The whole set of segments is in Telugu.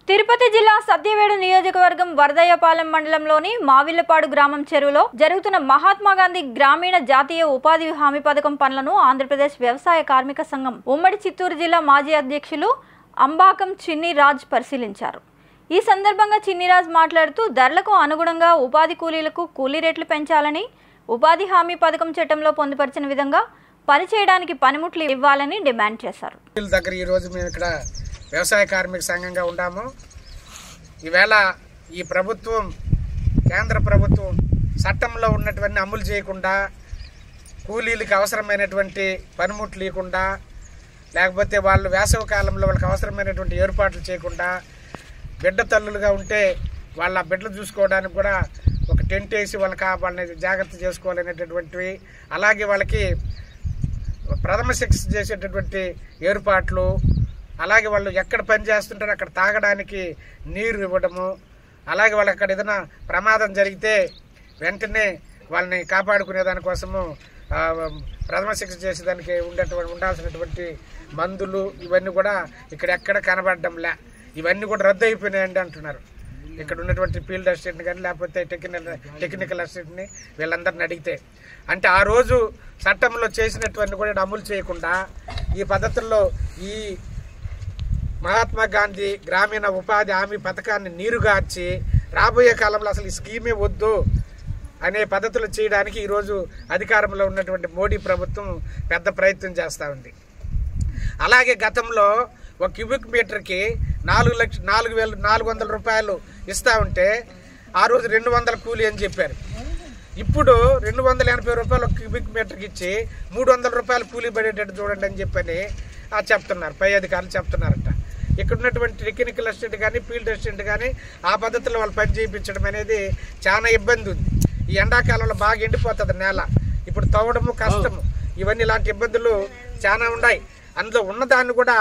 తిరుపతి జిల్లా సత్యవేడు నియోజకవర్గం వరదయ్యపాలెం మండలంలోని మావిళ్లపాడు గ్రామం చెరువులో జరుగుతున్న మహాత్మా గాంధీ గ్రామీణ జాతీయ ఉపాధి హామీ పథకం పనులను ఆంధ్రప్రదేశ్ వ్యవసాయ కార్మిక సంఘం ఉమ్మడి చిత్తూరు జిల్లా మాజీ అధ్యక్షులు అంబాకం చిన్నిరాజ్ పరిశీలించారు. ఈ సందర్భంగా చిన్నిరాజ్ మాట్లాడుతూ ధరలకు అనుగుణంగా ఉపాధి కూలీలకు కూలీ రేట్లు పెంచాలని, ఉపాధి హామీ పథకం చట్టంలో పొందుపరిచిన విధంగా పనిచేయడానికి పనిముట్లు ఇవ్వాలని డిమాండ్ చేశారు. వ్యవసాయ కార్మిక సంఘంగా ఉన్నాము. ఈవేళ ఈ ప్రభుత్వం, కేంద్ర ప్రభుత్వం చట్టంలో ఉన్నటువంటి అమలు చేయకుండా, కూలీలకు అవసరమైనటువంటి పనిముట్లు ఇవ్వకుండా, లేకపోతే వాళ్ళు వేసవి కాలంలో వాళ్ళకి అవసరమైనటువంటి ఏర్పాట్లు చేయకుండా, బిడ్డ తల్లులుగా ఉంటే వాళ్ళ బిడ్డలు చూసుకోవడానికి కూడా ఒక టెంట్ వేసి వాళ్ళని జాగ్రత్త చేసుకోవాలనేటటువంటివి, అలాగే వాళ్ళకి ప్రథమ చికిత్స చేసేటటువంటి ఏర్పాట్లు, అలాగే వాళ్ళు ఎక్కడ పని చేస్తుంటారో అక్కడ తాగడానికి నీరు ఇవ్వడము, అలాగే వాళ్ళకి అక్కడ ఏదైనా ప్రమాదం జరిగితే వెంటనే వాళ్ళని కాపాడుకునే దానికోసము ప్రథమ చికిత్స చేసేదానికి ఉండాల్సినటువంటి మందులు ఇవన్నీ కూడా ఇక్కడ ఎక్కడ కనబడడంలే. ఇవన్నీ కూడా రద్దు అయిపోయినాయండి అంటున్నారు. ఇక్కడ ఉన్నటువంటి ఫీల్డ్ అసిస్టెంట్ కానీ లేకపోతే టెక్నికల్ అసిస్టెంట్ని వీళ్ళందరిని అడిగితే, అంటే ఆ రోజు చట్టంలో చేసినటువంటి కూడా అమలు చేయకుండా ఈ పద్ధతుల్లో ఈ మహాత్మా గాంధీ గ్రామీణ ఉపాధి హామీ పథకాన్ని నీరుగార్చి రాబోయే కాలంలో అసలు ఈ స్కీమే వద్దు అనే పద్ధతులు చేయడానికి ఈరోజు అధికారంలో ఉన్నటువంటి మోడీ ప్రభుత్వం పెద్ద ప్రయత్నం చేస్తూ ఉంది. అలాగే గతంలో ఒక క్యూబిక్ మీటర్కి 4,400 రూపాయలు ఇస్తూ ఉంటే ఆ రోజు 200 కూలీ అని చెప్పారు. ఇప్పుడు 280 రూపాయలు ఒక క్యూబిక్ మీటర్కి ఇచ్చి 300 రూపాయలు కూలీ పడేటట్టు చూడండి అని చెప్పని చెప్తున్నారు, పై అధికారులు చెప్తున్నారట. ఇక్కడ ఉన్నటువంటి టెక్నికల్ అసిస్టెంట్ కానీ ఫీల్డ్ అసిస్టెంట్ కానీ ఆ పద్ధతిలో వాళ్ళు పని చేయించడం అనేది చాలా ఇబ్బంది ఉంది. ఈ ఎండాకాలంలో బాగా ఎండిపోతుంది నేల, ఇప్పుడు తవ్వడము కష్టము, ఇవన్నీ ఇలాంటి ఇబ్బందులు చాలా ఉన్నాయి. అందులో ఉన్నదాన్ని కూడా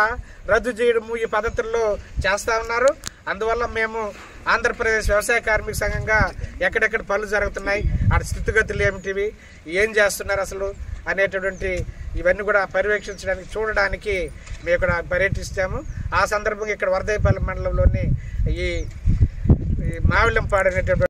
రద్దు చేయడము ఈ పద్ధతుల్లో చేస్తూ ఉన్నారు. అందువల్ల మేము ఆంధ్రప్రదేశ్ వ్యవసాయ కార్మిక సంఘంగా ఎక్కడెక్కడ పనులు జరుగుతున్నాయి, ఆడ స్థితిగతులు ఏమిటివి, ఏం చేస్తున్నారు అసలు అనేటటువంటి ఇవన్నీ కూడా పర్యవేక్షించడానికి చూడడానికి మేము ఇక్కడ పర్యటిస్తాము. ఆ సందర్భంగా ఇక్కడ వరదయ్యపాలెం మండలంలోని ఈ మావిళ్లంపాడు అనేటటువంటి